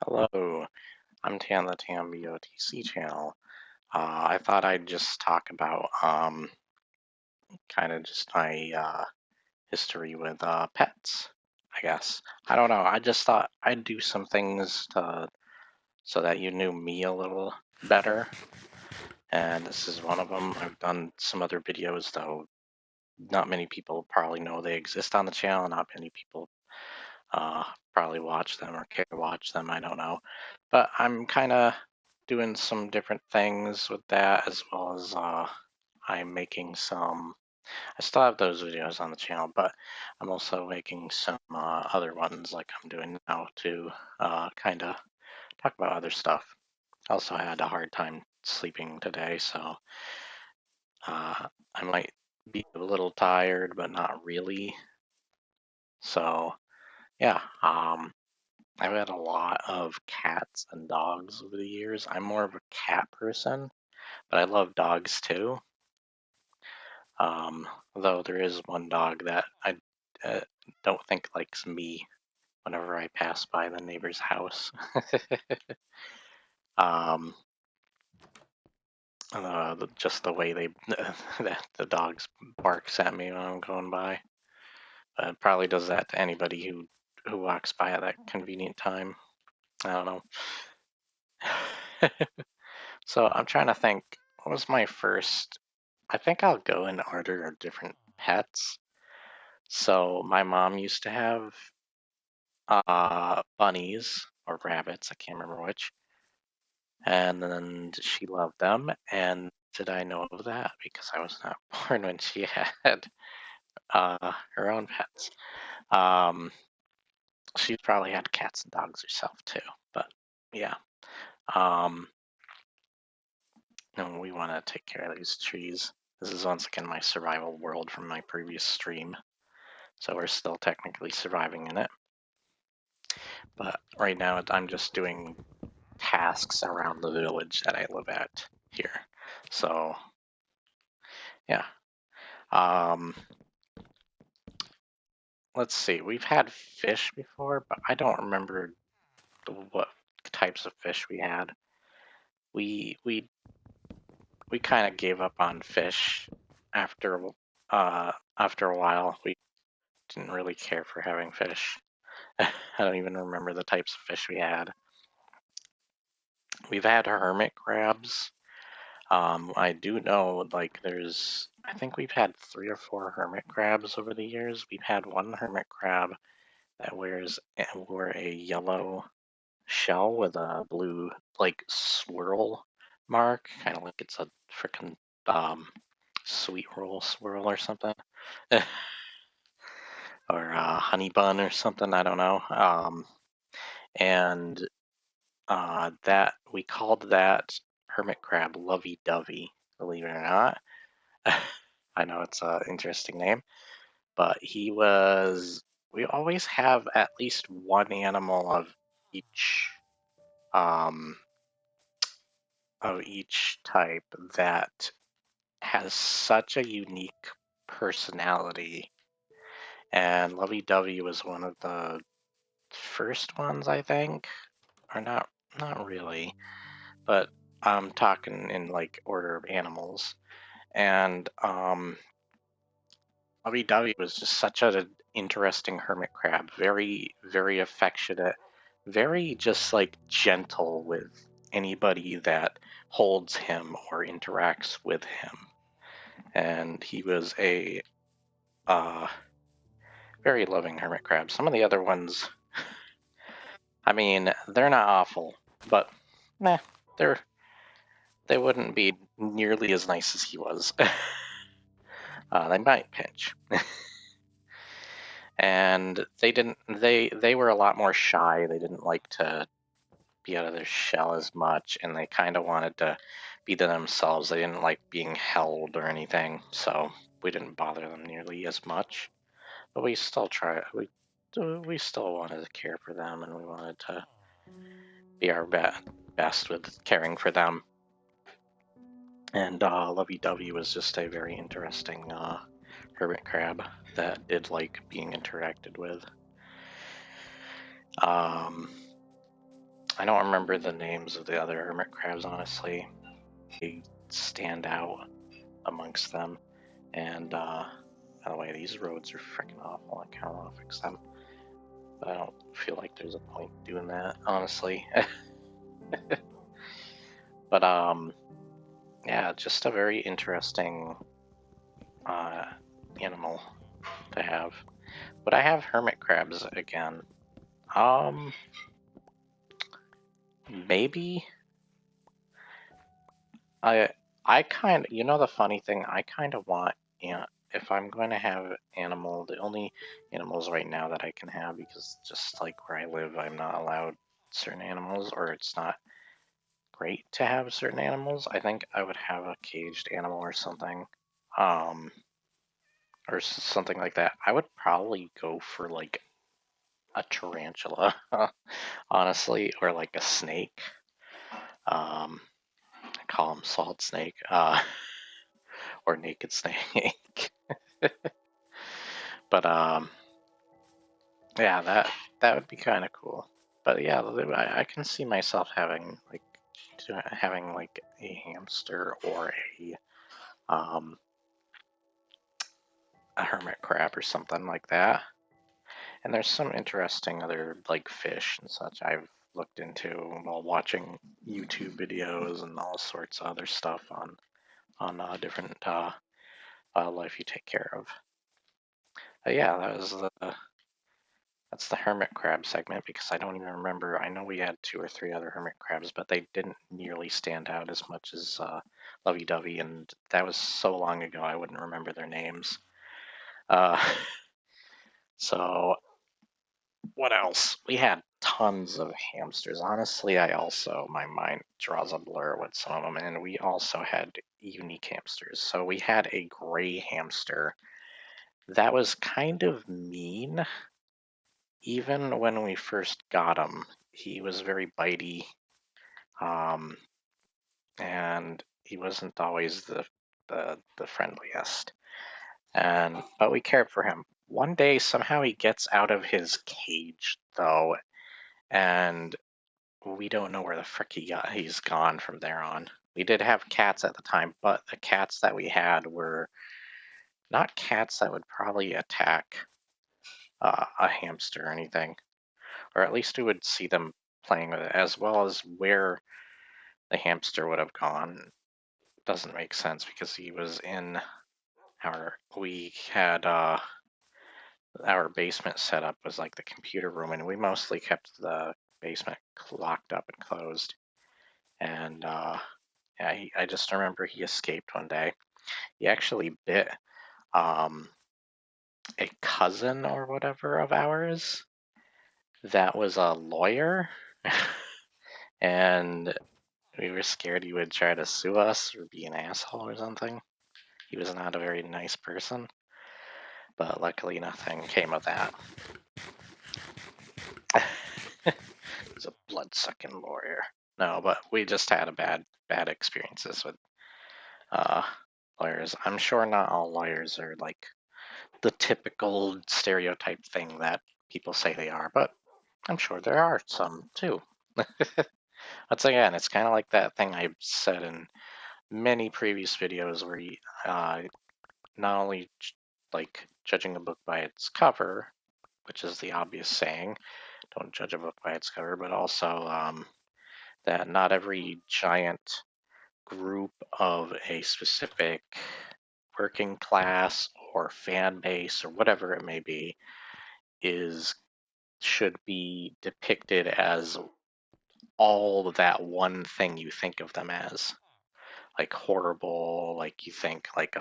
Hello, I'm Tam, the TamBoTC channel. I thought I'd just talk about kind of just my history with pets, I guess. I don't know. I just thought I'd do some things so that you knew me a little better, and this is one of them. I've done some other videos, though not many people probably know they exist on the channel. Not many people uh, probably watch them or care to watch them. I don't know. But I'm kind of doing some different things with that, as well as I'm making some. I still have those videos on the channel, but I'm also making some other ones like I'm doing now to kind of talk about other stuff. I also had a hard time sleeping today, so I might be a little tired, but not really. So yeah, I've had a lot of cats and dogs over the years. I'm more of a cat person, but I love dogs too. Though there is one dog that I uh, don't think likes me whenever I pass by the neighbor's house. um, just the way that the dogs barks at me when I'm going by. It probably does that to anybody who walks by at that convenient time. I don't know. So I'm trying to think. What was my first? I think I'll go in order of different pets. So my mom used to have bunnies or rabbits, I can't remember which, and then she loved them. And did I know of that? Because I was not born when she had her own pets. Um, she probably had cats and dogs herself too, but yeah. Um, and we want to take care of these trees. This is once again my survival world from my previous stream. So we're still technically surviving in it. But right now I'm just doing tasks around the village that I live at here. So yeah. Um, let's see. We've had fish before, but I don't remember what types of fish we had. We we we kind of gave up on fish after after a while. We didn't really care for having fish. I don't even remember the types of fish we had. We've had hermit crabs. I do know, like, I think we've had 3 or 4 hermit crabs over the years. We've had one hermit crab that wore a yellow shell with a blue, like, swirl mark, kind of like it's a freaking sweet roll swirl or something, or honey bun or something. I don't know. And that we called that hermit crab Lovey Dovey, believe it or not. I know it's an interesting name, but we always have at least one animal each, um, of each type that has such a unique personality. And Lovey Dovey was one of the first ones, I think, or not really, but I'm talking in like order of animals. And Lovey Dovey was just such an interesting hermit crab, very, very affectionate, very just like gentle with anybody that holds him or interacts with him. And he was a very loving hermit crab. Some of the other ones, I mean, they're not awful, but meh, they wouldn't be nearly as nice as he was. They might pinch. And they were a lot more shy. They didn't like to be out of their shell as much, and they kind of wanted to be to themselves. They didn't like being held or anything, so we didn't bother them nearly as much. But we still we still wanted to care for them, and we wanted to be our best with caring for them. And Lovey Dovey was just a very interesting hermit crab that did like being interacted with. I don't remember the names of the other hermit crabs, honestly. They stand out amongst them. And, by the way, these roads are freaking awful. I kind of want to fix them. But I don't feel like there's a point doing that, honestly. But, yeah, just a very interesting animal to have. But I have hermit crabs again. Maybe I kind of, the funny thing, I kind of want, if I'm going to have animal, the only animals right now that I can have, because just like where I live, I'm not allowed certain animals, or it's not great to have certain animals. I think I would have a caged animal or something, or something like that. I would probably go for like a tarantula, honestly, or like a snake. I call him salt snake, or naked snake. But yeah, that would be kind of cool. But yeah, I can see myself having like a hamster or a hermit crab or something like that. And there's some interesting other like fish and such I've looked into while watching YouTube videos and all sorts of other stuff on different wildlife you take care of. But yeah, that's the hermit crab segment, because I don't even remember. I know we had 2 or 3 other hermit crabs, but they didn't nearly stand out as much as Lovey Dovey, and that was so long ago I wouldn't remember their names. Uh, so what else? We had tons of hamsters. Honestly, my mind draws a blur with some of them, and we also had unique hamsters. So we had a gray hamster that was kind of mean. Even when we first got him, he was very bitey, um, and he wasn't always the friendliest. But we cared for him. One day, somehow he gets out of his cage, though, and we don't know where the frick he's gone from there on. We did have cats at the time, but the cats that we had were not cats that would probably attack a hamster or anything. Or at least we would see them playing with it, as well as where the hamster would have gone. Doesn't make sense, because he was in we had our basement setup was like the computer room, and we mostly kept the basement locked up and closed. And yeah, I just remember he escaped one day. He actually bit a cousin or whatever of ours that was a lawyer. And we were scared he would try to sue us or be an asshole or something. He was not a very nice person, but luckily nothing came of that. He's a blood-sucking lawyer. No, but we just had a bad experiences with lawyers. I'm sure not all lawyers are like the typical stereotype thing that people say they are, but I'm sure there are some too. Once again, it's kind of like that thing I've said in many previous videos where you, not only like judging a book by its cover, which is the obvious saying, don't judge a book by its cover, but also that not every giant group of a specific working class or fan base or whatever it may be should be depicted as all that one thing you think of them as. Like horrible, like you think like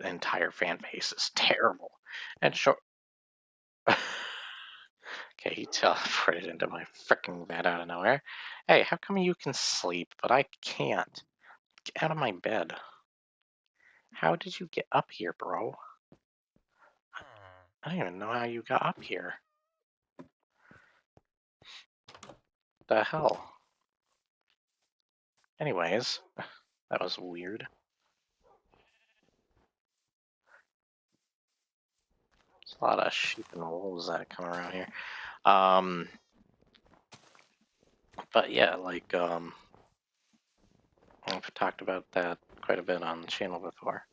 entire fan base is terrible. And sure, okay, he teleported into my freaking bed out of nowhere. Hey, how come you can sleep, but I can't? Get out of my bed. How did you get up here, bro? I don't even know how you got up here. The hell? Anyways, that was weird. There's a lot of sheep and wolves that come around here. But yeah, like I've talked about that quite a bit on the channel before.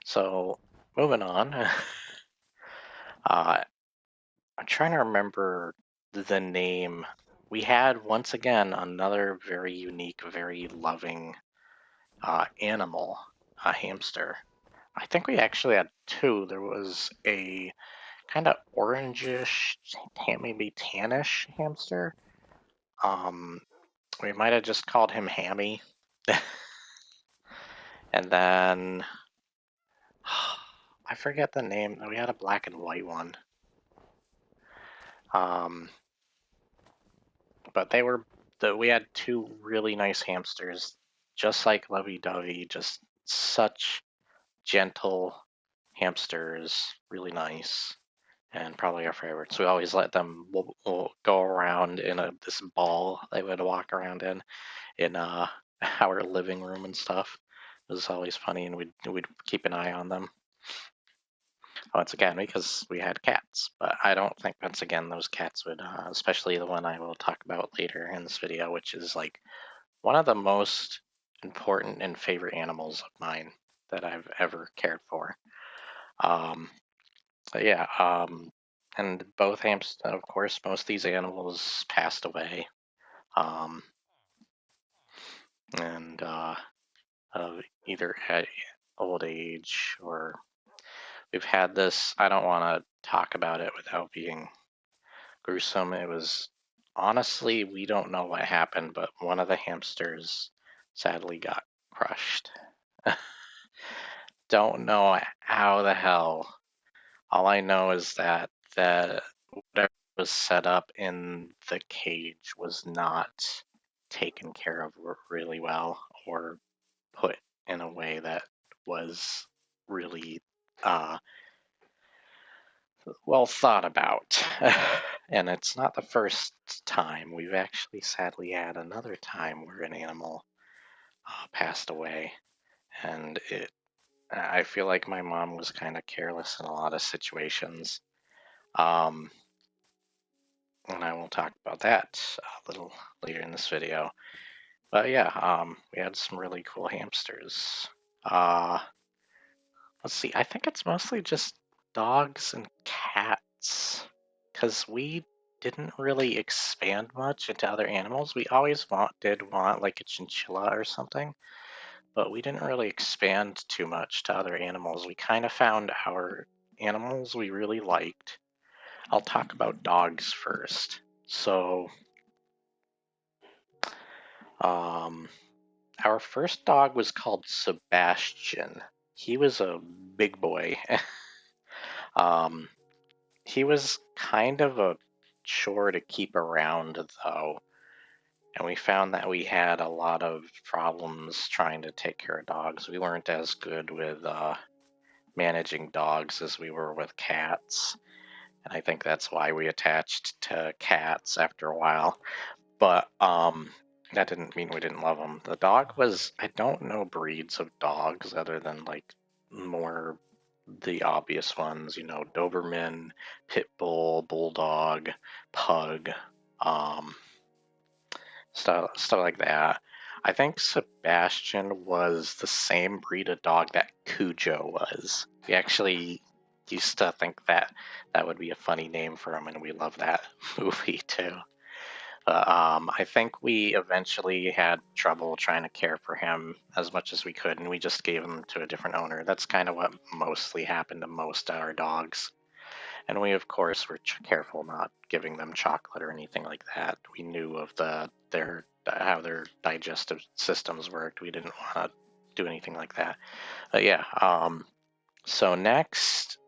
So moving on, I'm trying to remember the name. We had once again another very unique, very loving animal, a hamster. I think we actually had two. There was a kind of orangish, maybe tannish hamster. We might have just called him Hammy. And then I forget the name. We had a black and white one. But we had two really nice hamsters, just like Lovey Dovey, just such gentle hamsters, really nice, and probably our favorites. We always let them we'll go around in this ball they would walk around in our living room and stuff. It was always funny, and we'd keep an eye on them. Once again, because we had cats, but I don't think once again those cats would, especially the one I will talk about later in this video, which is like one of the most important and favorite animals of mine that I've ever cared for. So yeah, and both hamsters, of course, most of these animals passed away, and either at old age or we've had this. I don't want to talk about it without being gruesome. It was honestly, we don't know what happened, but one of the hamsters sadly got crushed. Don't know how the hell. All I know is that whatever was set up in the cage was not taken care of really well or put in a way that was really well thought about. And it's not the first time. We've actually sadly had another time where an animal passed away, and I feel like my mom was kind of careless in a lot of situations. And I will talk about that a little later in this video. But yeah, we had some really cool hamsters. Let's see, I think it's mostly just dogs and cats, because we didn't really expand much into other animals. We always did want like a chinchilla or something, but we didn't really expand too much to other animals. We kind of found our animals we really liked. I'll talk about dogs first. So, our first dog was called Sebastian. He was a big boy. He was kind of a chore to keep around, though, and we found that we had a lot of problems trying to take care of dogs. We weren't as good with managing dogs as we were with cats, and I think that's why we attached to cats after a while. But that didn't mean we didn't love them. The dog was, I don't know breeds of dogs other than like more the obvious ones, Doberman, Pit Bull, Bulldog, Pug, stuff like that. I think Sebastian was the same breed of dog that Cujo was. We actually used to think that that would be a funny name for him, and we love that movie too. I think we eventually had trouble trying to care for him as much as we could, and we just gave him to a different owner. That's kind of what mostly happened to most of our dogs. And we, of course, were careful not giving them chocolate or anything like that. We knew of how their digestive systems worked. We didn't want to do anything like that. But yeah, so next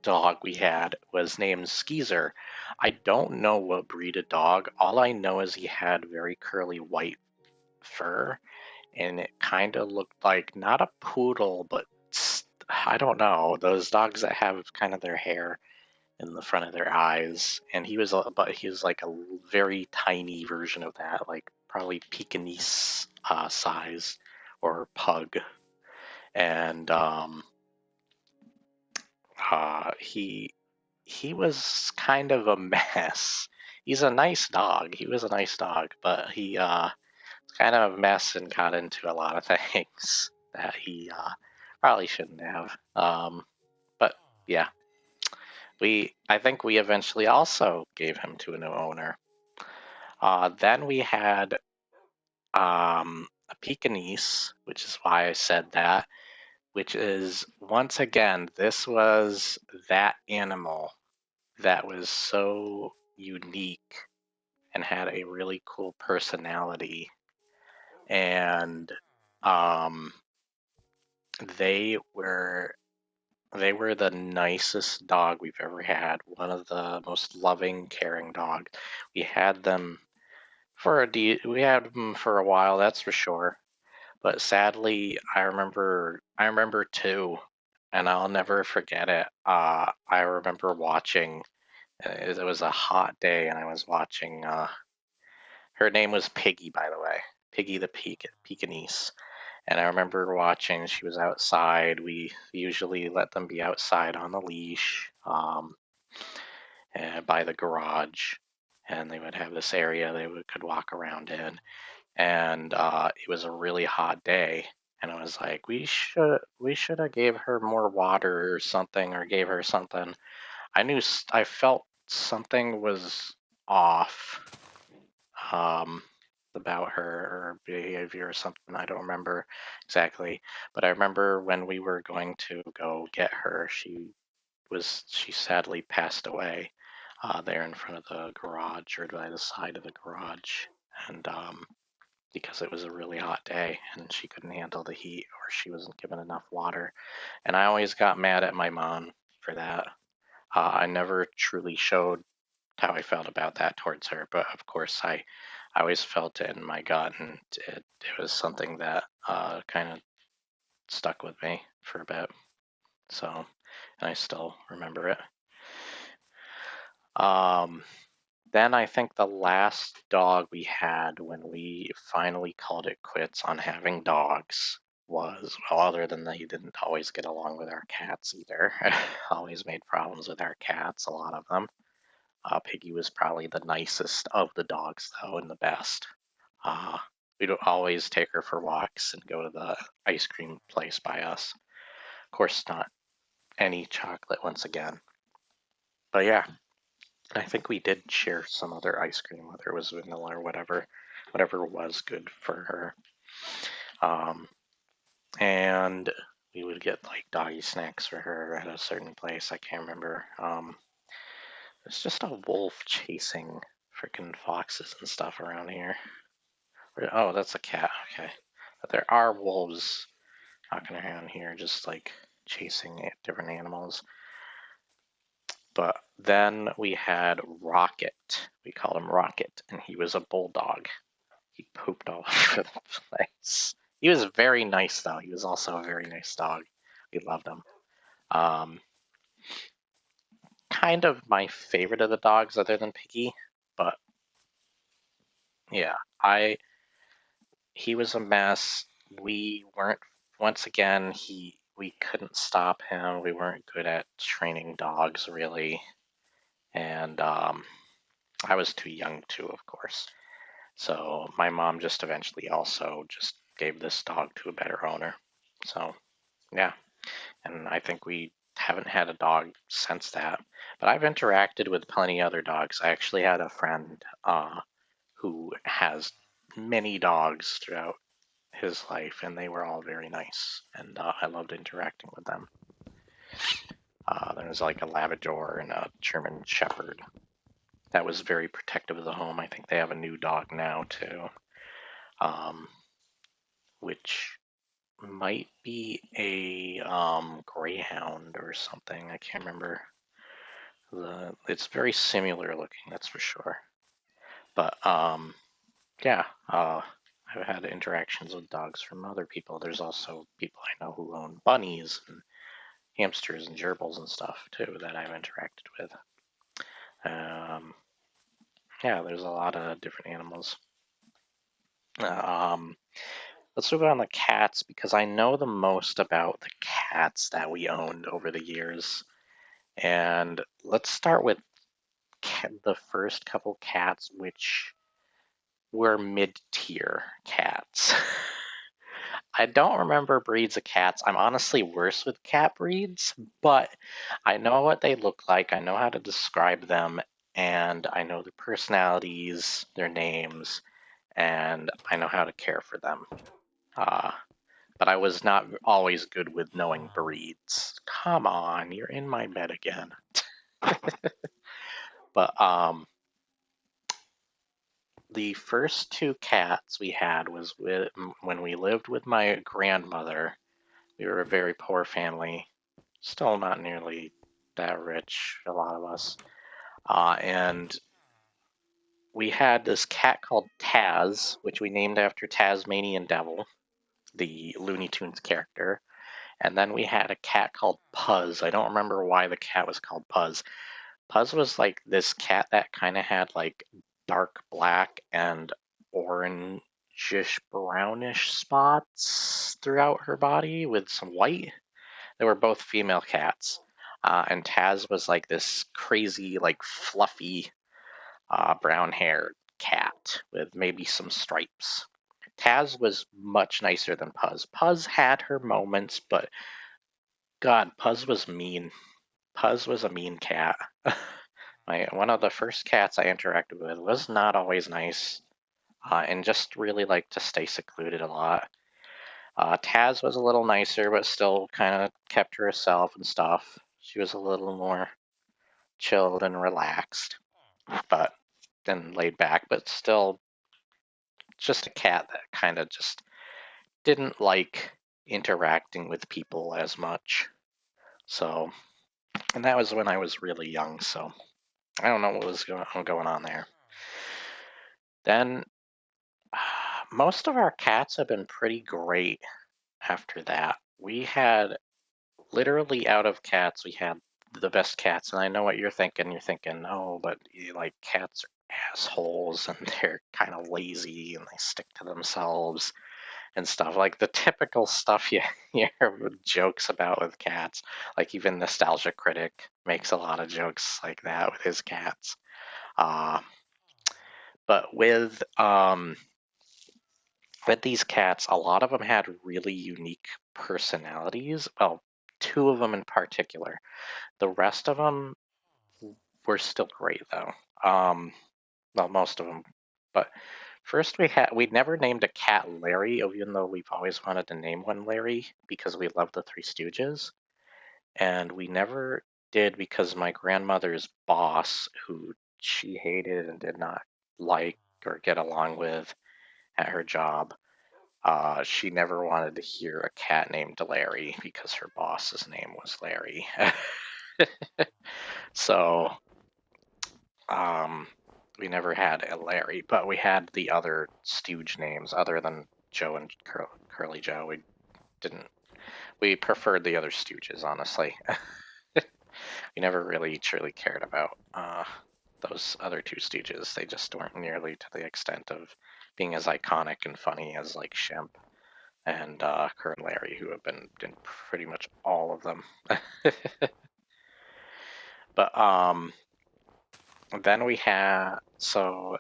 dog we had was named Skeezer. I don't know what breed of dog. All I know is he had very curly white fur, and it kind of looked like not a poodle, but I don't know, those dogs that have kind of their hair in the front of their eyes. And he was like a very tiny version of that, like probably Pekingese size or pug. And he was kind of a mess. he's a nice dog. He was a nice dog, but he kind of a mess and got into a lot of things that he probably shouldn't have. But yeah, I think we eventually also gave him to a new owner. Then we had a Pekingese, which is why I said that, which is once again, this was that animal that was so unique and had a really cool personality. And um, they were the nicest dog we've ever had. One of the most loving, caring dogs. We had them we had them for a while, that's for sure. But sadly, I remember too, and I'll never forget it. I remember watching. It was a hot day, and I was watching. Her name was Piggy, by the way, Piggy the Pekingese. And I remember watching. She was outside. We usually let them be outside on the leash, by the garage, and they would have this area could walk around in. And it was a really hot day, and I was like, we should have gave her more water or something, or gave her something. I felt something was off, um, about her behavior or something. I don't remember exactly, but I remember when we were going to go get her, she sadly passed away there in front of the garage, or by the side of the garage, and because it was a really hot day and she couldn't handle the heat, or she wasn't given enough water. And I always got mad at my mom for that. I never truly showed how I felt about that towards her, but of course I always felt it in my gut, and it was something that kind of stuck with me for a bit. So, and I still remember it. Then I think the last dog we had when we finally called it quits on having dogs was, well, other than that, he didn't always get along with our cats either. Always made problems with our cats, a lot of them. Piggy was probably the nicest of the dogs, though, and the best. Uh, we'd always take her for walks and go to the ice cream place by us. Of course, not any chocolate once again. But yeah, I think we did share some other ice cream, whether it was vanilla or whatever was good for her. Um, and we would get like doggy snacks for her at a certain place. I can't remember. It's just a wolf chasing freaking foxes and stuff around here. Oh, that's a cat. Okay. But there are wolves walking around here, just like chasing different animals. But then we had Rocket. We called him Rocket, and he was a bulldog. He pooped all over the place. He was very nice, though. He was also a very nice dog. We loved him. Um, kind of my favorite of the dogs, other than Piggy. But yeah, he was a mess. We weren't. Once again, we couldn't stop him. We weren't good at training dogs, really, and I was too young too, of course. So my mom just eventually also just gave this dog to a better owner. So yeah, and I think we haven't had a dog since that. But I've interacted with plenty of other dogs. I actually had a friend who has many dogs throughout his life, and they were all very nice, and I loved interacting with them. There was like a Labrador and a German Shepherd that was very protective of the home. I think they have a new dog now too, which might be a Greyhound or something. I can't remember. It's very similar looking, that's for sure. But yeah, I've had interactions with dogs from other people. There's also people I know who own bunnies and hamsters and gerbils and stuff too that I've interacted with. Um, yeah, there's a lot of different animals. Um, let's move on to cats, because I know the most about the cats that we owned over the years. And let's start with the first couple cats, which were mid-tier cats. I don't remember breeds of cats. I'm honestly worse with cat breeds, but I know what they look like. I know how to describe them, and I know their personalities, their names, and I know how to care for them. Uh, but I was not always good with knowing breeds. Come on, you're in my bed again. But the first two cats we had was when we lived with my grandmother. We were a very poor family, still not nearly that rich, a lot of us. And we had this cat called Taz, which we named after Tasmanian Devil, the Looney Tunes character. And then we had a cat called Puzz. I don't remember why the cat was called Puzz. Puzz was like this cat that kind of had like dark black and orangish brownish spots throughout her body with some white. They were both female cats. And Taz was like this crazy, like fluffy, brown haired cat with maybe some stripes. Taz was much nicer than Puzz. Puzz had her moments, but God, Puzz was mean. Puzz was a mean cat. One of the first cats I interacted with was not always nice, and just really liked to stay secluded a lot. Taz was a little nicer, but still kind of kept to herself and stuff. She was a little more chilled and relaxed, but then laid back, but still just a cat that kind of just didn't like interacting with people as much. So, and that was when I was really young, so I don't know what was going on there. Then most of our cats have been pretty great after that. We had literally out of cats, we had the best cats, and I know what you're thinking. You're thinking, oh, but like cats are assholes and they're kind of lazy and they stick to themselves and stuff. Like the typical stuff you hear jokes about with cats. Like even Nostalgia Critic makes a lot of jokes like that with his cats. Uh, but with these cats, a lot of them had really unique personalities. Well, two of them in particular. The rest of them were still great, though. Well, most of them. But first, we never named a cat Larry, even though we've always wanted to name one Larry because we love the Three Stooges. And we never did because my grandmother's boss, who she hated and did not like or get along with at her job, she never wanted to hear a cat named Larry because her boss's name was Larry. So we never had a Larry, but we had the other stooge names other than Joe and Curly Joe. We didn't. We preferred the other stooges, honestly. We never really truly cared about those other two stooges. They just weren't nearly to the extent of being as iconic and funny as like Shemp and Kurt and Larry, who have been in pretty much all of them. But then we had, so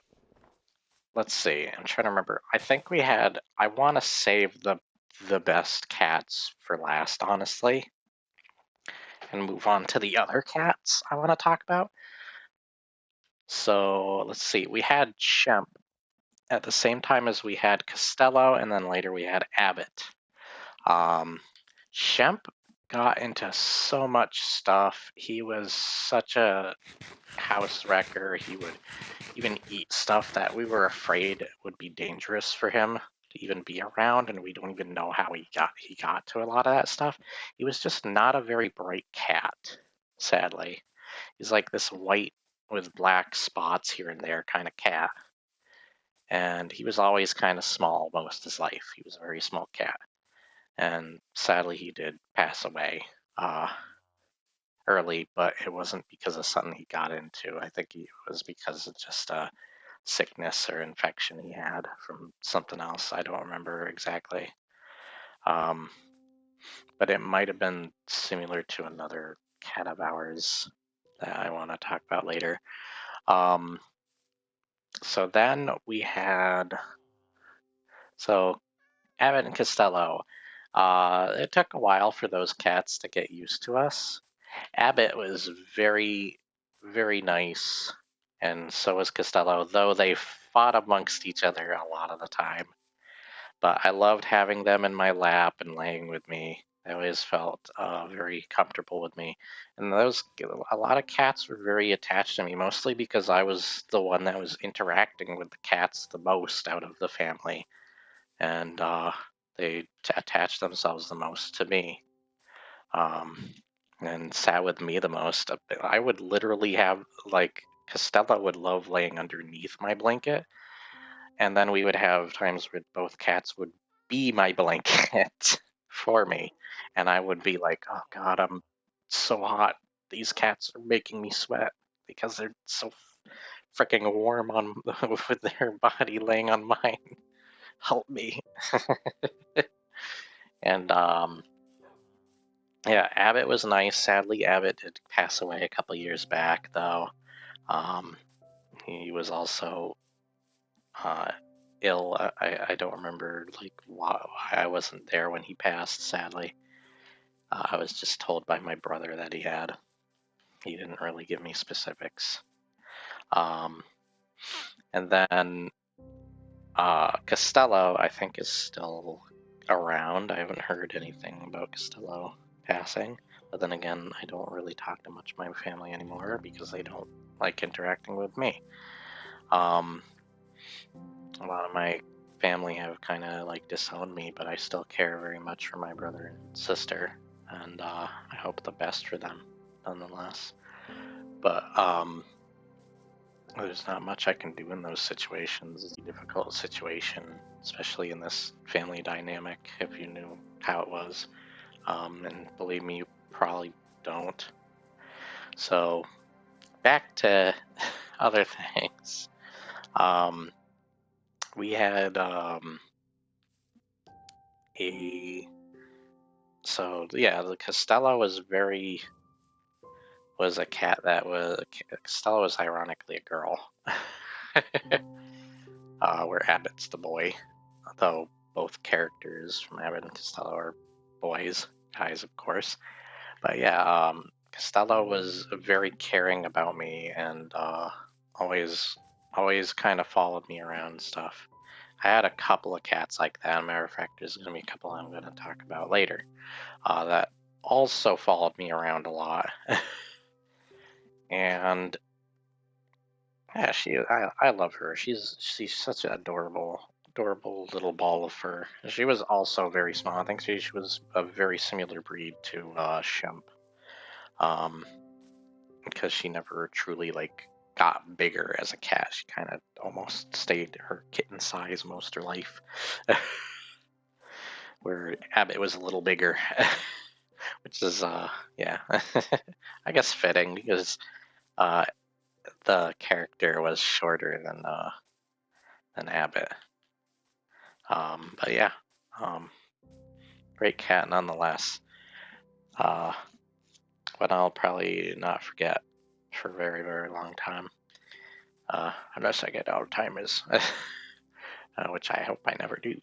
let's see. I'm trying to remember. I think we had. I want to save the best cats for last, honestly, and move on to the other cats I want to talk about. So let's see. We had Shemp at the same time as we had Costello, and then later we had Abbott. Shemp got into so much stuff. He was such a house wrecker. He would even eat stuff that we were afraid would be dangerous for him to even be around, and we don't even know how he got to a lot of that stuff. He was just not a very bright cat, sadly. He's like this white with black spots here and there kind of cat. And he was always kind of small most of his life. He was a very small cat. And sadly, he did pass away early, but it wasn't because of something he got into. I think it was because of just a sickness or infection he had from something else. I don't remember exactly. But it might have been similar to another cat of ours that I want to talk about later. So then we had Abbott and Costello. It took a while for those cats to get used to us. Abbott was very, very nice, and so was Costello, though they fought amongst each other a lot of the time. But I loved having them in my lap and laying with me. They always felt very comfortable with me. And a lot of cats were very attached to me, mostly because I was the one that was interacting with the cats the most out of the family. And they attached themselves the most to me. Um, and sat with me the most. I would literally have, like, Costello would love laying underneath my blanket, and then we would have times where both cats would be my blanket for me, and I would be like, oh god, I'm so hot. These cats are making me sweat because they're so freaking warm on with their body laying on mine. Help me. And yeah, Abbott was nice. Sadly, Abbott did pass away a couple years back, though. Um, he was also ill. I don't remember like why I wasn't there when he passed. Sadly, I was just told by my brother that he had. He didn't really give me specifics. Um, and then Costello, I think, is still around. I haven't heard anything about Costello passing. But then again, I don't really talk to much of my family anymore because they don't like interacting with me. A lot of my family have kind of like disowned me, but I still care very much for my brother and sister, and I hope the best for them, nonetheless. But there's not much I can do in those situations. It's a difficult situation, especially in this family dynamic, if you knew how it was. And believe me, you probably don't. So, back to other things. We had the Costello was a cat that was Costello was ironically a girl, where Abbott's the boy, though both characters from Abbott and Costello are boys, guys, of course. But yeah, Costello was very caring about me and always kind of followed me around and stuff. I had a couple of cats like that. Matter of fact, there's going to be a couple I'm going to talk about later that also followed me around a lot. And yeah, I love her. She's such an adorable little ball of fur. She was also very small. I think she was a very similar breed to Shemp, because she never truly like got bigger as a cat. She kind of almost stayed her kitten size most of her life, where Abbott was a little bigger, which is yeah, I guess fitting because the character was shorter than Abbott. But yeah, great cat nonetheless. But I'll probably not forget for a very, very long time. Unless I get Alzheimer's, which I hope I never do.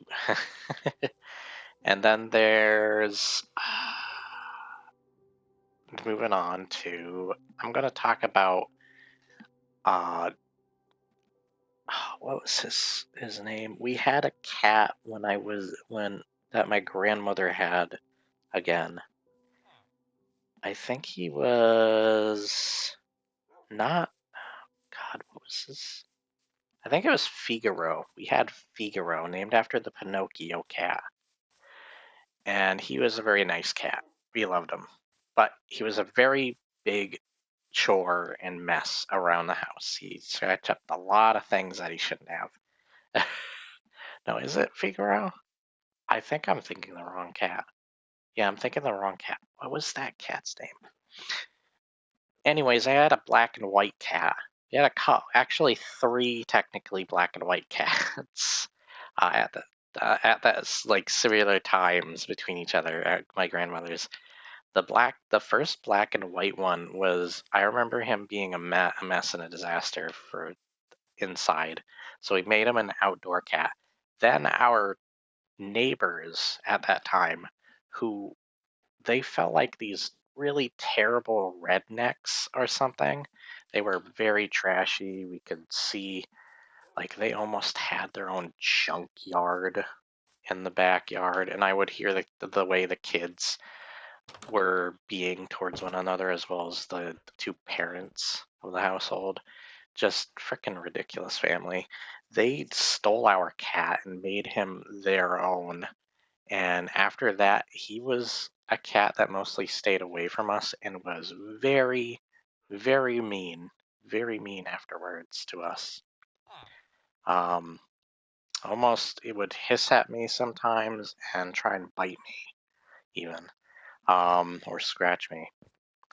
And then there's moving on to, I'm going to talk about what was his name? We had a cat when that my grandmother had again. I think he was not, God, what was his? I think it was Figaro. We had Figaro, named after the Pinocchio cat. And he was a very nice cat. We loved him. But he was a very big chore and mess around the house. He scratched up a lot of things that he shouldn't have. No, is it Figaro? I think I'm thinking the wrong cat. Yeah, I'm thinking the wrong cat. What was that cat's name? Anyways, I had a black and white cat. We had actually 3 technically black and white cats at that like similar times between each other at my grandmother's. The first black and white one was, I remember him being a mess and a disaster for inside. So we made him an outdoor cat. Then our neighbors at that time, who they felt like these really terrible rednecks or something. They were very trashy. We could see like they almost had their own junkyard in the backyard, and I would hear the way the kids were being towards one another, as well as the two parents of the household. Just freaking ridiculous family. They stole our cat and made him their own. And after that, he was a cat that mostly stayed away from us and was very, very mean afterwards to us. Um, Almost, it would hiss at me sometimes and try and bite me, even, or scratch me.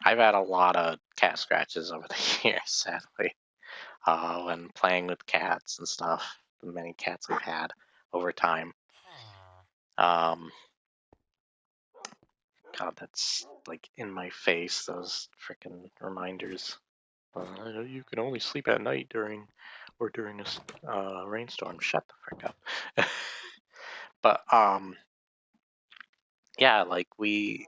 I've had a lot of cat scratches over the years, sadly, when playing with cats and stuff. The many cats we've had over time. Um, God, that's like in my face, those freaking reminders. You can only sleep at night during this rainstorm. Shut the frick up. But yeah, like we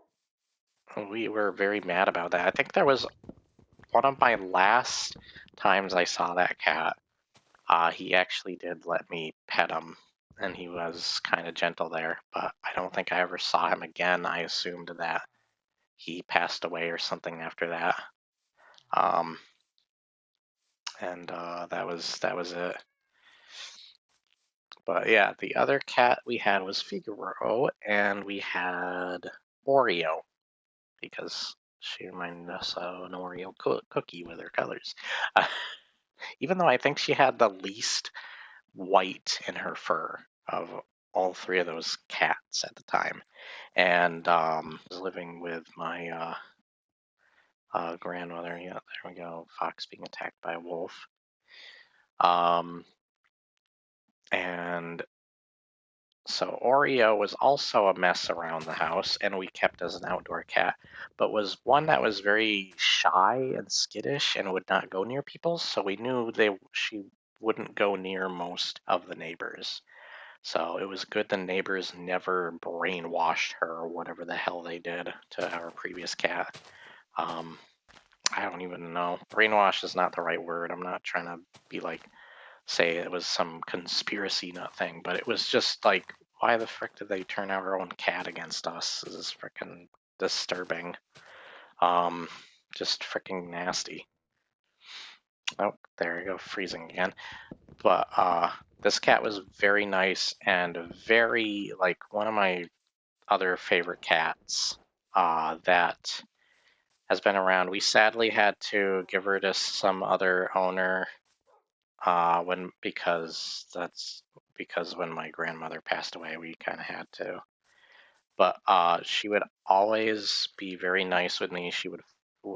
were very mad about that. I think there was one of my last times I saw that cat. He actually did let me pet him, and he was kind of gentle there. But I don't think I ever saw him again. I assumed that he passed away or something after that. Um, and that was it. But yeah, the other cat we had was Figaro, and we had Oreo because she reminded us of an Oreo cookie with her colors. Uh, Even though I think she had the least white in her fur of all three of those cats at the time, and was living with my grandmother. Yeah, there we go. Fox being attacked by a wolf. Um, and So Oreo was also a mess around the house, and we kept as an outdoor cat, but was one that was very shy and skittish and would not go near people. So we knew she wouldn't go near most of the neighbors. So it was good the neighbors never brainwashed her or whatever the hell they did to our previous cat. Um, I don't even know. Brainwash is not the right word. I'm not trying to be like say it was some conspiracy nut thing, but it was just like, why the frick did they turn our own cat against us? This is freaking disturbing. Um, just freaking nasty. Oh, there you go, freezing again. But this cat was very nice and very like one of my other favorite cats that has been around. We sadly had to give her to some other owner because when my grandmother passed away, we kind of had to. But she would always be very nice with me.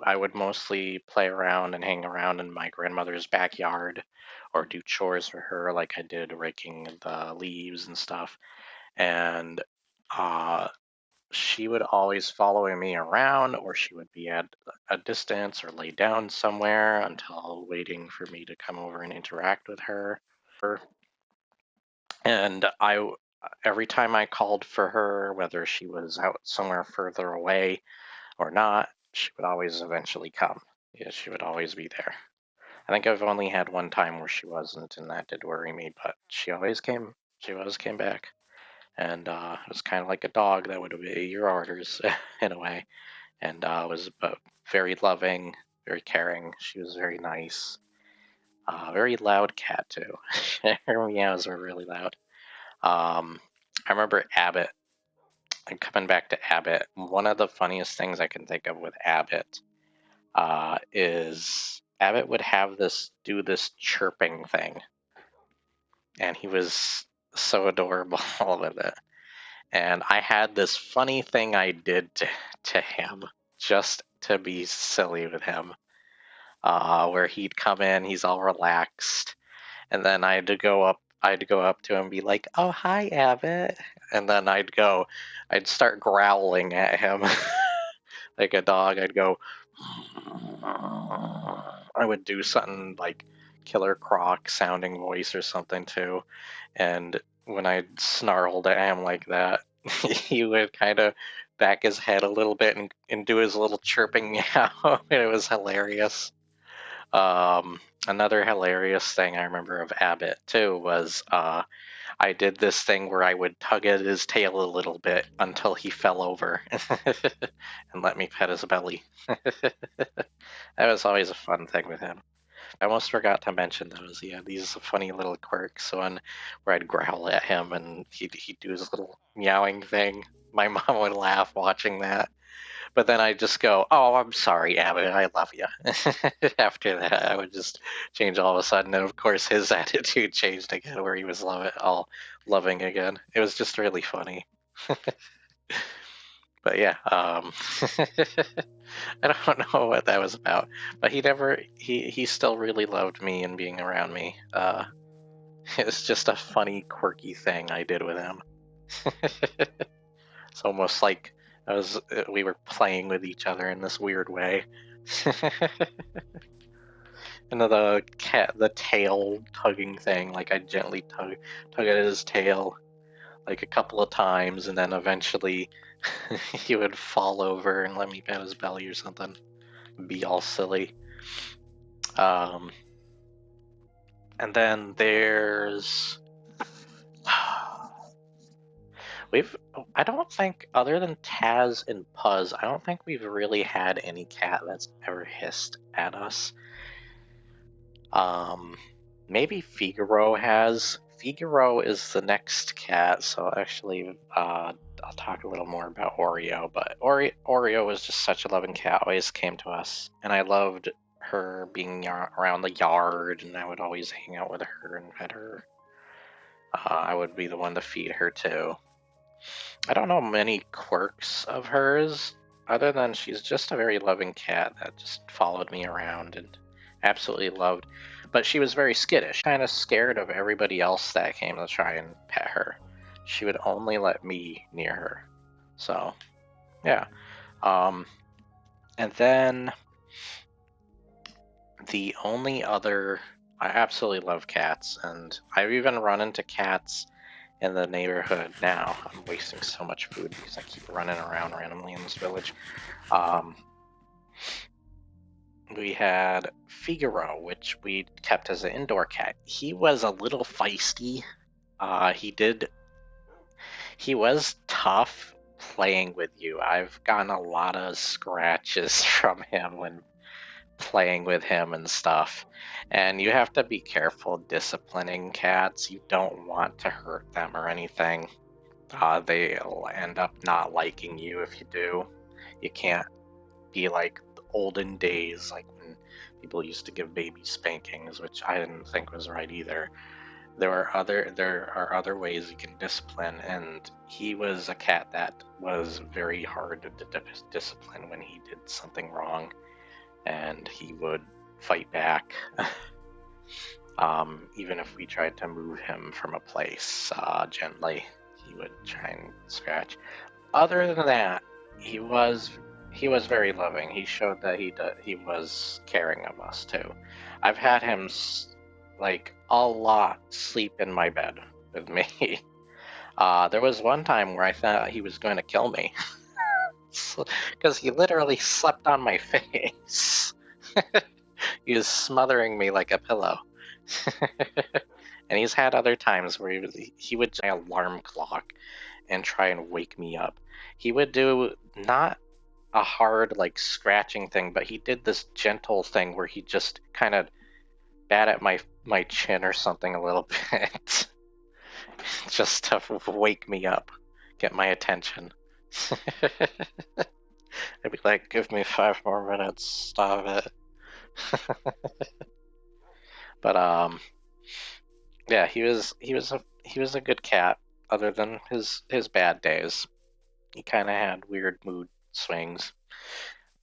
I would mostly play around and hang around in my grandmother's backyard, or do chores for her, like I did raking the leaves and stuff. And uh, she would always follow me around, or she would be at a distance or lay down somewhere until waiting for me to come over and interact with her. And every time I called for her, whether she was out somewhere further away or not, she would always eventually come. Yeah, she would always be there. I think I've only had one time where she wasn't, and that did worry me, but she always came. She always came back. And it was kind of like a dog that would obey your orders in a way. And was very loving, very caring. She was very nice. Very loud cat, too. Her meows were really loud. I remember Abbott. And coming back to Abbott, one of the funniest things I can think of with Abbott is Abbott would have do this chirping thing, and he was so adorable with it. And I had this funny thing I did to him just to be silly with him, where he'd come in, he's all relaxed, and then I'd go up to him and be like, "Oh, hi, Abbott," and then I'd start growling at him. like a dog, I'd go. I would do something like Killer Croc sounding voice or something too, and when I snarled at him like that, he would kind of back his head a little bit and do his little chirping meow, and it was hilarious. Another hilarious thing I remember of Abbott too was I did this thing where I would tug at his tail a little bit until he fell over and let me pet his belly. That was always a fun thing with him. I almost forgot to mention those. He had these funny little quirks. One where I'd growl at him and he'd do his little meowing thing. My mom would laugh watching that. But then I'd just go, "Oh, I'm sorry, Abbott. I love you." After that, I would just change all of a sudden. And of course, his attitude changed again, where he was all loving again. It was just really funny. But yeah, I don't know what that was about. But he still really loved me and being around me. It was just a funny, quirky thing I did with him. It's almost like we were playing with each other in this weird way. And the tail tugging thing, like I gently tug at his tail like a couple of times, and then eventually he would fall over and let me pet his belly or something, be all silly. And then there's I don't think, other than Taz and Puzz, I don't think we've really had any cat that's ever hissed at us. Maybe Figaro has. Figaro is the next cat, so actually, I'll talk a little more about Oreo. But Oreo was just such a loving cat, always came to us, and I loved her being around the yard, and I would always hang out with her and pet her. I would be the one to feed her too. I don't know many quirks of hers, other than she's just a very loving cat that just followed me around and absolutely loved. But she was very skittish, kind of scared of everybody else that came to try and pet her. She would only let me near her. So, yeah. And then the only other, I absolutely love cats, and I've even run into cats in the neighborhood now. I'm wasting so much food because I keep running around randomly in this village. We had Figaro, which we kept as an indoor cat. He was a little feisty. He was tough playing with you. I've gotten a lot of scratches from him when playing with him and stuff. And you have to be careful disciplining cats. You don't want to hurt them or anything. They'll end up not liking you if you do. You can't be like the olden days, like when people used to give babies spankings, which I didn't think was right either. There are other ways you can discipline, and he was a cat that was very hard to discipline when he did something wrong, and he would fight back. Even if we tried to move him from a place gently, he would try and scratch. Other than that, he was very loving. He showed that he was caring of us too. I've had him like a lot sleep in my bed with me. There was one time where I thought he was going to kill me because he literally slept on my face. He was smothering me like a pillow. And he's had other times where he would my alarm clock and try and wake me up. He would do not a hard like scratching thing, but he did this gentle thing where he just kind of bat at my chin or something a little bit, just to wake me up, get my attention. I'd be like, "Give me 5 more minutes, stop it." But yeah, he was a good cat. Other than his bad days, he kind of had weird mood swings.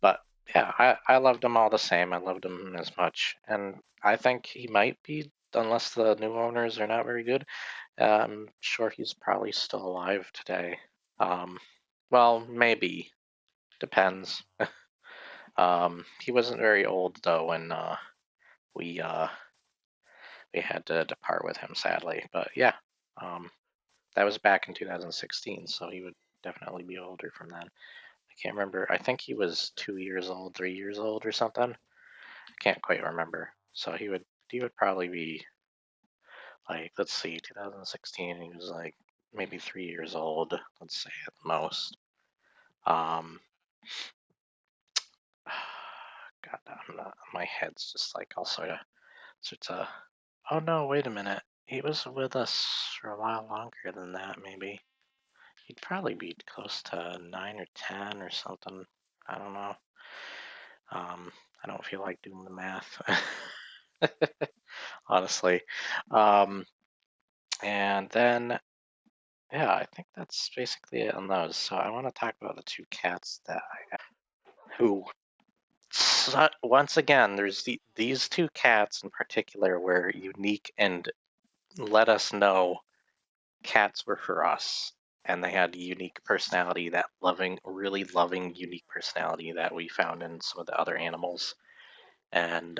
But yeah, I loved him all the same. I loved him as much, and I think he might be, unless the new owners are not very good. I'm sure he's probably still alive today. Well, maybe Depends. He wasn't very old though when we had to depart with him, sadly. But yeah, that was back in 2016, so he would definitely be older from then. I can't remember. I think he was 2 years old, 3 years old, or something. I can't quite remember. So he would probably be like, let's see, 2016. He was like maybe 3 years old. Let's say at the most. Um, God, my head's just like all sorts of. Oh no, wait a minute. He was with us for a while longer than that, maybe. He'd probably be close to 9 or 10 or something. I don't know. I don't feel like doing the math, honestly. And then, yeah, I think that's basically it on those. So I want to talk about the two cats that I who, once again, there's these two cats in particular were unique and let us know cats were for us. And they had a unique personality, that really loving, unique personality that we found in some of the other animals. And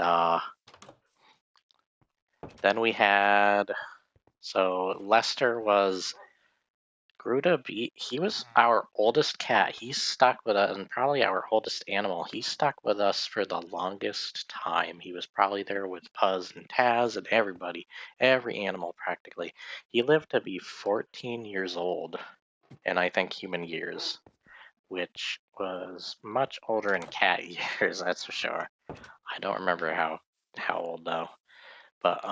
then we had, so Lester grew to be, he was our oldest cat. He stuck with us, and probably our oldest animal. He stuck with us for the longest time. He was probably there with Puzz and Taz and everybody, every animal practically. He lived to be 14 years old, and I think human years, which was much older in cat years, that's for sure. I don't remember how old though. But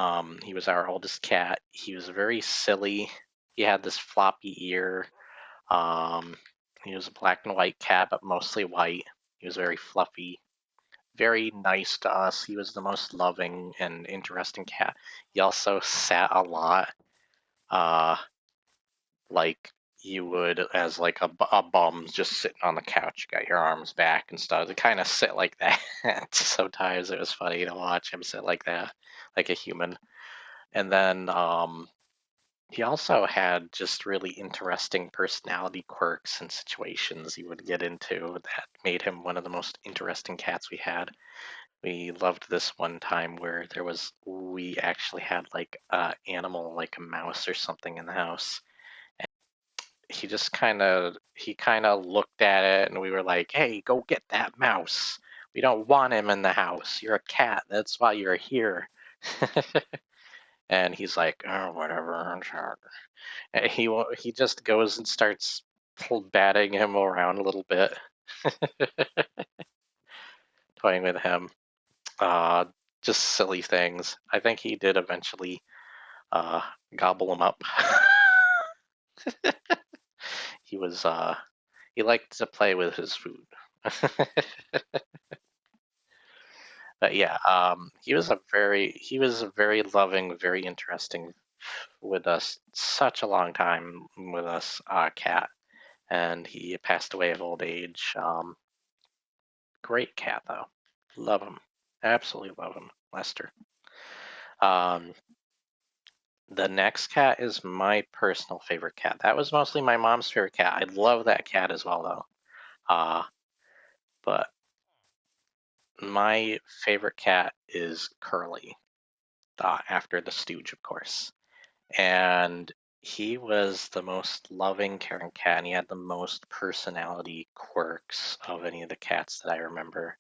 he was our oldest cat. He was very silly. He had this floppy ear. Um, he was a black and white cat, but mostly white. He was very fluffy, very nice to us. He was the most loving and interesting cat. He also sat a lot, uh, like you would as like a bum just sitting on the couch. You got your arms back and stuff. To kind of sit like that. Sometimes it was funny to watch him sit like that, like a human. And then he also had just really interesting personality quirks and situations he would get into that made him one of the most interesting cats we had. We loved this one time where we actually had like a animal, like a mouse or something in the house. And he kind of looked at it and we were like, "Hey, go get that mouse. We don't want him in the house. You're a cat. That's why you're here." And he's like, "Oh, whatever." And he just goes and starts batting him around a little bit, toying with him. Uh, just silly things. I think he did eventually gobble him up. he was he liked to play with his food. But yeah, he was a very loving, very interesting with us, such a long time with us, cat, and he passed away of old age. Great cat though, love him, absolutely love him, Lester. Um, the next cat is my personal favorite cat. That was mostly my mom's favorite cat. I love that cat as well though. But my favorite cat is Curly, after the Stooge, of course. And he was the most loving, caring cat, and he had the most personality quirks of any of the cats that I remember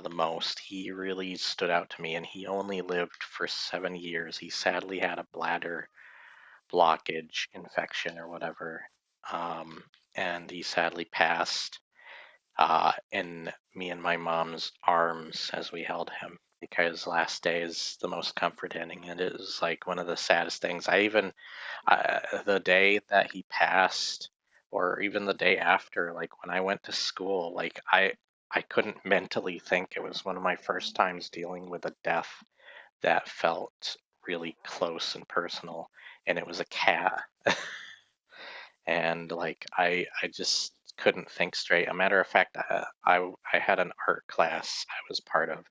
the most. He really stood out to me, and he only lived for 7 years. He sadly had a bladder blockage infection or whatever, and he sadly passed in me and my mom's arms as we held him, because last day is the most comforting, and it was like one of the saddest things. The day that he passed, or even the day after, like when I went to school, like I couldn't mentally think. It was one of my first times dealing with a death that felt really close and personal, and it was a cat. And like I just couldn't think straight. A matter of fact, I had an art class I was part of,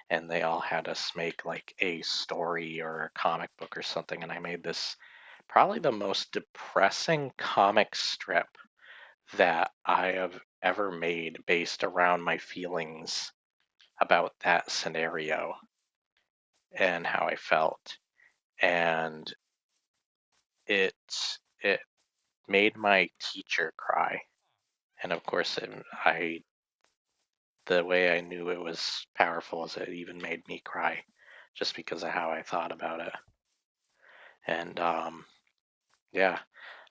and they all had us make like a story or a comic book or something, and I made this probably the most depressing comic strip that I have ever made based around my feelings about that scenario and how I felt. And it it made my teacher cry. And of course, the way I knew it was powerful is it even made me cry just because of how I thought about it. And yeah,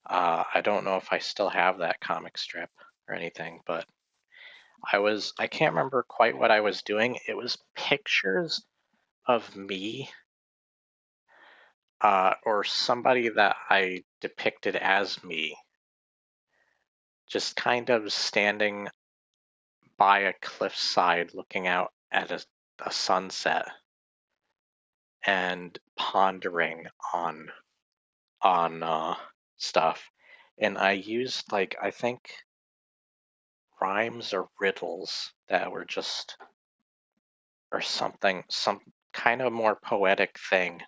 I don't know if I still have that comic strip or anything, but I can't remember quite what I was doing. It was pictures of me or somebody that I depicted as me, just kind of standing by a cliffside looking out at a sunset and pondering on stuff. And I used like I think rhymes or riddles that were just or something, some kind of more poetic thing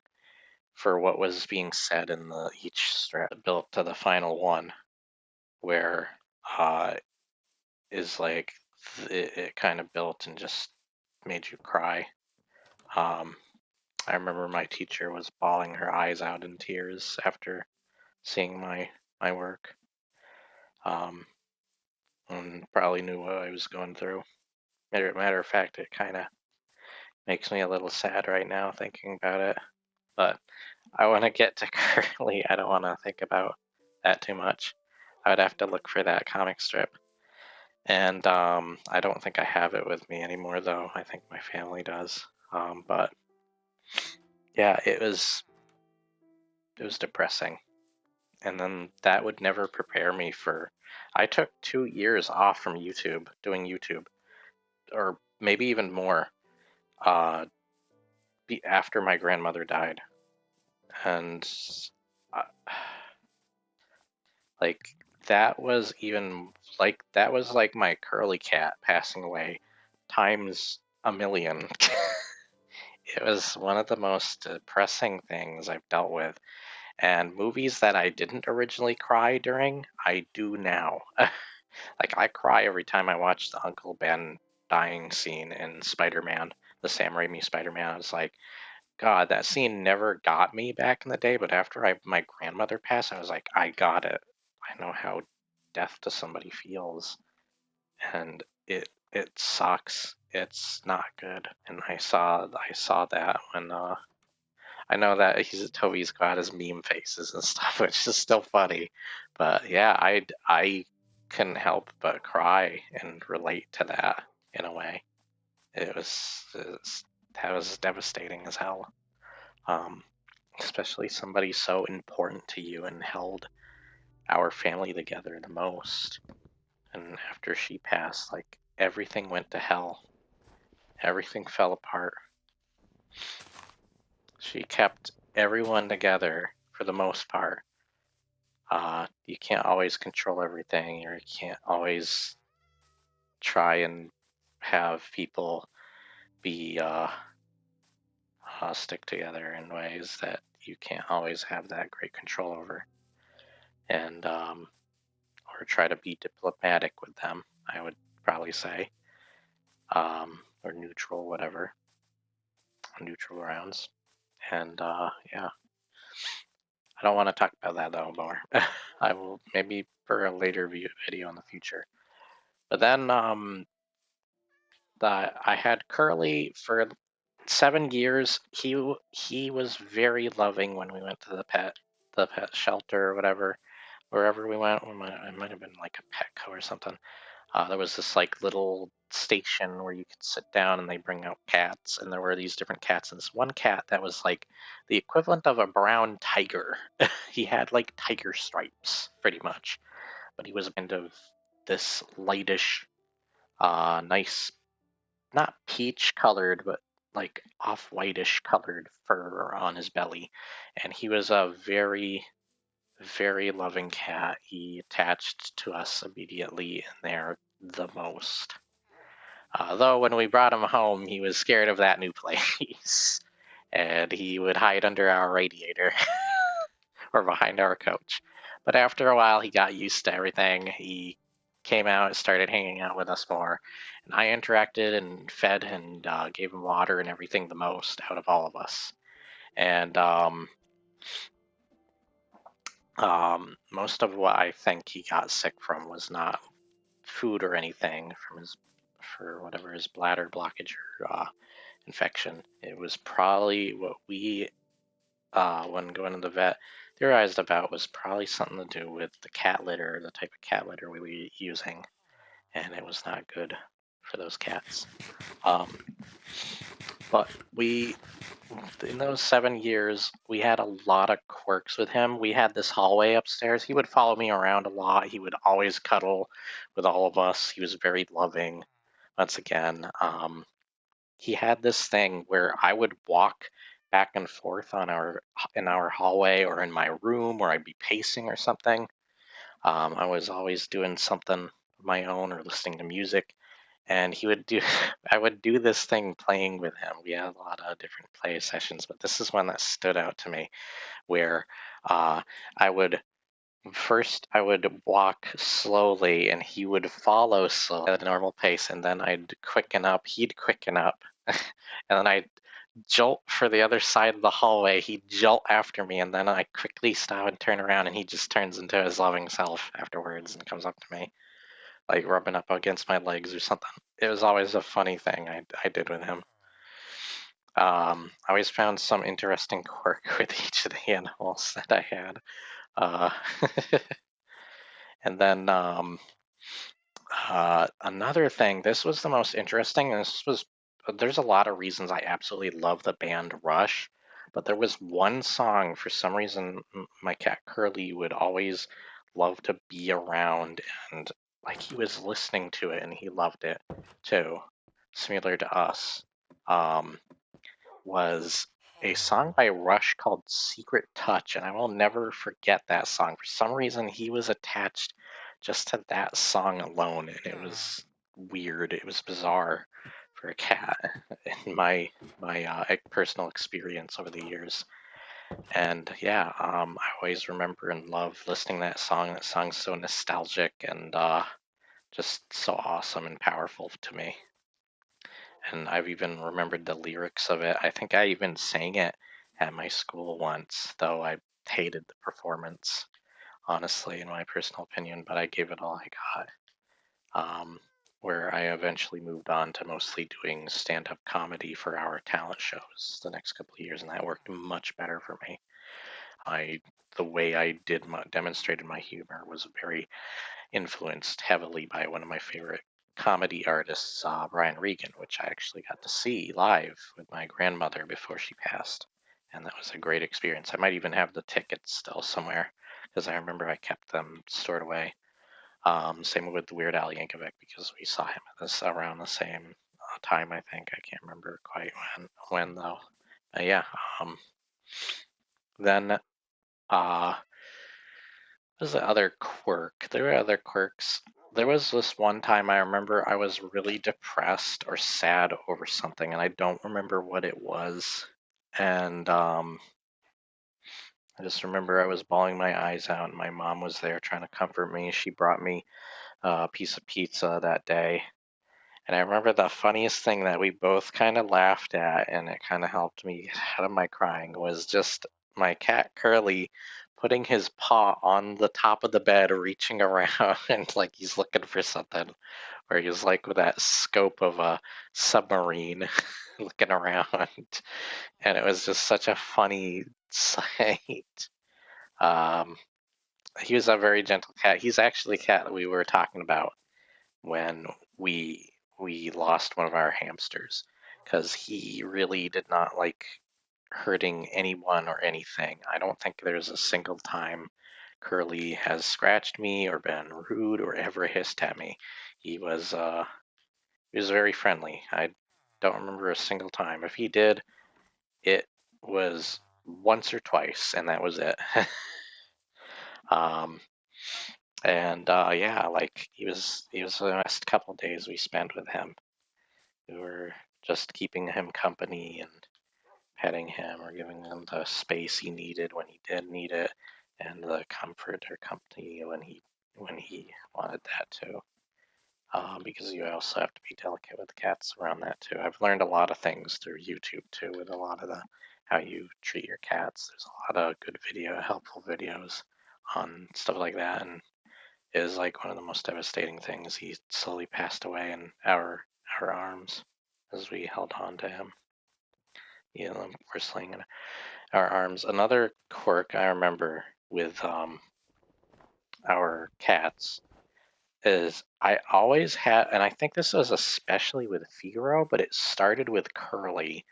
for what was being said in the each strip built to the final one, where uh is like it kind of built and just made you cry. Um, I remember my teacher was bawling her eyes out in tears after seeing my work, and probably knew what I was going through. Matter of fact, it kind of makes me a little sad right now thinking about it. But I want to get to currently. I don't want to think about that too much. I would have to look for that comic strip. And I don't think I have it with me anymore, though. I think my family does. But yeah, it was depressing. And then that would never prepare me for. I took 2 years off from YouTube, doing YouTube, or maybe even more, uh, after my grandmother died. And uh, like that was like my curly cat passing away times a million. It was one of the most depressing things I've dealt with. And movies that I didn't originally cry during, I do now. Like, I cry every time I watch the Uncle Ben dying scene in Spider-Man, the Sam Raimi Spider-Man. I was like, God, that scene never got me back in the day, but after my grandmother passed, I was like, I got it. I know how death to somebody feels, and it sucks. It's not good. And I saw that when I know that Toby's got his meme faces and stuff, which is still funny. But yeah, I couldn't help but cry and relate to that in a way. That was devastating as hell. Um, Especially somebody so important to you and held our family together the most. And after she passed, like everything went to hell. Everything fell apart. She kept everyone together for the most part. You can't always control everything, or you can't always try and have people be stick together in ways that you can't always have that great control over, and or try to be diplomatic with them. I would probably say, or neutral, whatever, neutral grounds, and yeah. I don't want to talk about that though more. I will maybe for a later video in the future. But then I had Curly for 7 years. He was very loving when we went to the pet shelter or whatever, wherever we went. It might have been like a Petco or something. There was this like little station where you could sit down and they bring out cats, and there were these different cats. And this one cat that was like the equivalent of a brown tiger. He had like tiger stripes, pretty much, but he was kind of this lightish, nice, not peach colored, but like off whitish colored fur on his belly. And he was a very, very loving cat. He attached to us immediately in there the most. Though when we brought him home, he was scared of that new place. And he would hide under our radiator or behind our couch. But after a while, he got used to everything. He came out and started hanging out with us more. And I interacted and fed and gave him water and everything the most out of all of us. And most of what I think he got sick from was not food or anything for whatever his bladder blockage or infection. It was probably what we, when going to the vet, theorized about was probably something to do with the cat litter, the type of cat litter we were using, and it was not good for those cats. But in those 7 years, we had a lot of quirks with him. We had this hallway upstairs. He would follow me around a lot. He would always cuddle with all of us. He was very loving. Once again, he had this thing where I would walk back and forth in our hallway or in my room, where I'd be pacing or something. I was always doing something of my own or listening to music, and he would do. I would do this thing playing with him. We had a lot of different play sessions, but this is one that stood out to me, where uh, I would first I would walk slowly, and he would follow slowly at a normal pace, and then I'd quicken up. He'd quicken up, and then I'd jolt for the other side of the hallway. He'd jolt after me, and then I quickly stop and turn around, and he just turns into his loving self afterwards and comes up to me, like rubbing up against my legs or something. It was always a funny thing I did with him. I always found some interesting quirk with each of the animals that I had. Uh, and then another thing, this was the most interesting, and there's a lot of reasons I absolutely love the band Rush, but there was one song, for some reason, my cat Curly would always love to be around, and like he was listening to it and he loved it too, similar to us. Um, was a song by Rush called Secret Touch, and I will never forget that song. For some reason, he was attached just to that song alone, and it was weird. It was bizarre for a cat in my personal experience over the years. And yeah, I always remember and love listening to that song. That song's so nostalgic and just so awesome and powerful to me. And I've even remembered the lyrics of it. I think I even sang it at my school once, though I hated the performance, honestly, in my personal opinion, but I gave it all I got. Where I eventually moved on to mostly doing stand-up comedy for our talent shows the next couple of years, and that worked much better for me. The way I demonstrated my humor was very influenced heavily by one of my favorite comedy artists, Brian Regan, which I actually got to see live with my grandmother before she passed. And that was a great experience. I might even have the tickets still somewhere because I remember I kept them stored away. Same with Weird Al Yankovic because we saw him at this around the same time. I think I can't remember quite when though. Yeah. Then was the other quirk? There were other quirks. There was this one time I remember I was really depressed or sad over something, and I don't remember what it was. And I just remember I was bawling my eyes out, and my mom was there trying to comfort me. She brought me a piece of pizza that day. And I remember the funniest thing that we both kind of laughed at, and it kind of helped me get out of my crying, was just my cat Curly putting his paw on the top of the bed, reaching around, and like he's looking for something, or he's like with that scope of a submarine looking around. And it was just such a funny sight. Um, he was a very gentle cat. He's actually a cat that we were talking about when we lost one of our hamsters because he really did not like hurting anyone or anything. I don't think there's a single time Curly has scratched me or been rude or ever hissed at me. He was very friendly. I don't remember a single time. If he did, it was once or twice, and that was it. um, and yeah, like he was the last couple of days we spent with him. We were just keeping him company and petting him or giving him the space he needed when he did need it, and the comfort or company when he when he wanted that too. Because you also have to be delicate with cats around that too. I've learned a lot of things through YouTube too, with a lot of the how you treat your cats. There's a lot of good helpful videos on stuff like that, and it is like one of the most devastating things. He slowly passed away in our arms as we held on to him. You know, bristling in our arms. Another quirk I remember with our cats is I always had, and I think this was especially with Figaro, but it started with Curly,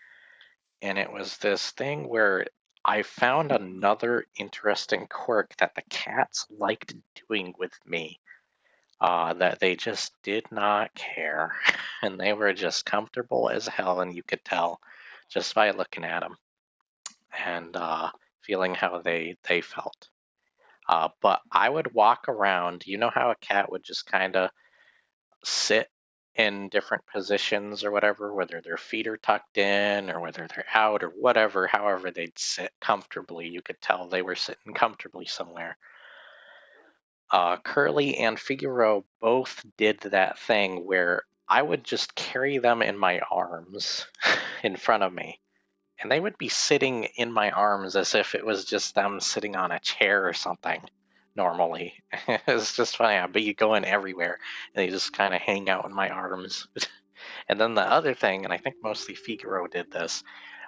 and it was this thing where I found another interesting quirk that the cats liked doing with me, that they just did not care, and they were just comfortable as hell, and you could tell just by looking at them and feeling how they felt. But I would walk around. You know how a cat would just kind of sit in different positions or whatever, whether their feet are tucked in or whether they're out or whatever, however they'd sit comfortably. You could tell they were sitting comfortably somewhere. Curly and Figaro both did that thing where I would just carry them in my arms in front of me. And they would be sitting in my arms as if it was just them sitting on a chair or something normally. It's just funny. I'd be going everywhere and they just kind of hang out in my arms. And then the other thing, and I think mostly Figaro did this,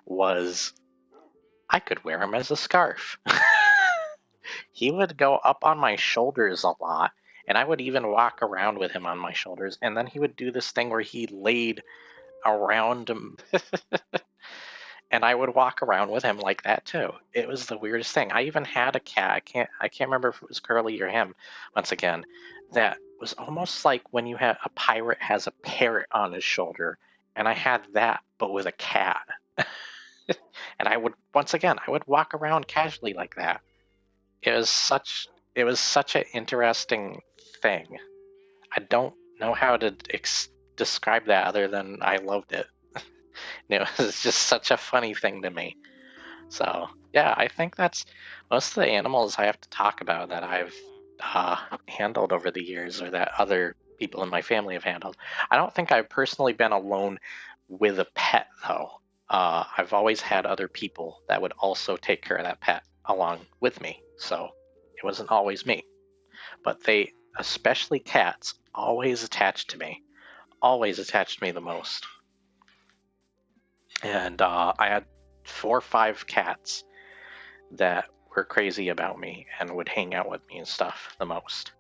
was I could wear him as a scarf. He would go up on my shoulders a lot, and I would even walk around with him on my shoulders. And then he would do this thing where he laid around him. And I would walk around with him like that too. It was the weirdest thing. I even had a cat. I can't remember if it was Curly or him. Once again, that was almost like when you have a pirate has a parrot on his shoulder, and I had that but with a cat. And I would walk around casually like that. It was such an interesting thing. I don't know how to describe that other than I loved it. It was just such a funny thing to me. So, yeah, I think that's most of the animals I have to talk about that I've handled over the years or that other people in my family have handled. I don't think I've personally been alone with a pet, though. I've always had other people that would also take care of that pet along with me. So it wasn't always me. But they, especially cats, always attached to me. Always attached me the most. And I had 4 or 5 cats that were crazy about me and would hang out with me and stuff the most.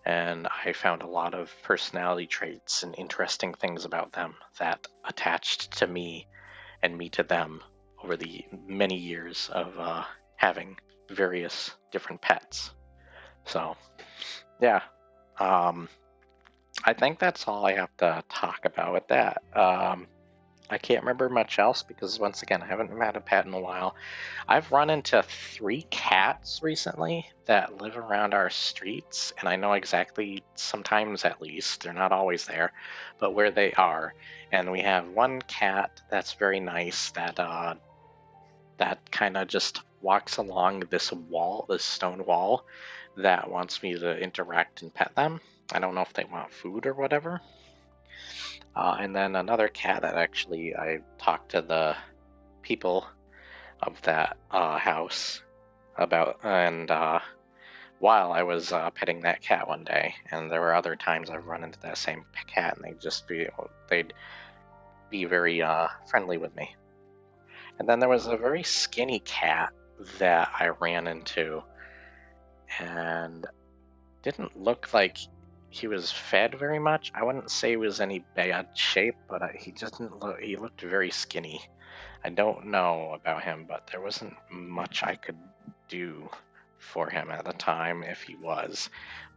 And I found a lot of personality traits and interesting things about them that attached to me and me to them over the many years of having various different pets. So, yeah. I think that's all I have to talk about with that. I can't remember much else because, once again, I haven't had a pet in a while. I've run into 3 cats recently that live around our streets, and I know exactly, sometimes at least, they're not always there, but where they are. And we have one cat that's very nice that kind of just walks along this wall, this stone wall, that wants me to interact and pet them. I don't know if they want food or whatever. And then another cat that actually I talked to the people of that house about, and while I was petting that cat one day, and there were other times I've run into that same cat, and they'd be very friendly with me. And then there was a very skinny cat that I ran into, and didn't look like he was fed very much. I wouldn't say he was any bad shape, but he just didn't look. He looked very skinny. I don't know about him, but there wasn't much I could do for him at the time if he was.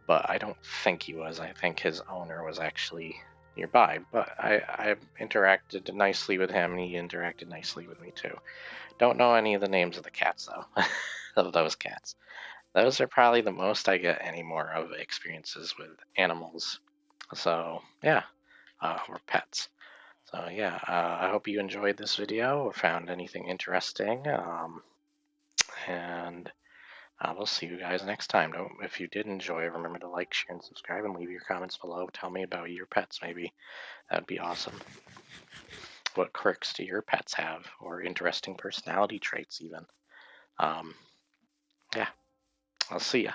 But I don't think he was. I think his owner was actually nearby. But I interacted nicely with him, and he interacted nicely with me too. Don't know any of the names of the cats though, of those cats. Those are probably the most I get any more of experiences with animals. So yeah, or pets. So yeah, I hope you enjoyed this video or found anything interesting. And We'll see you guys next time. If you did enjoy, remember to like, share, and subscribe, and leave your comments below. Tell me about your pets, maybe. That'd be awesome. What quirks do your pets have, or interesting personality traits, even? Yeah, I'll see ya.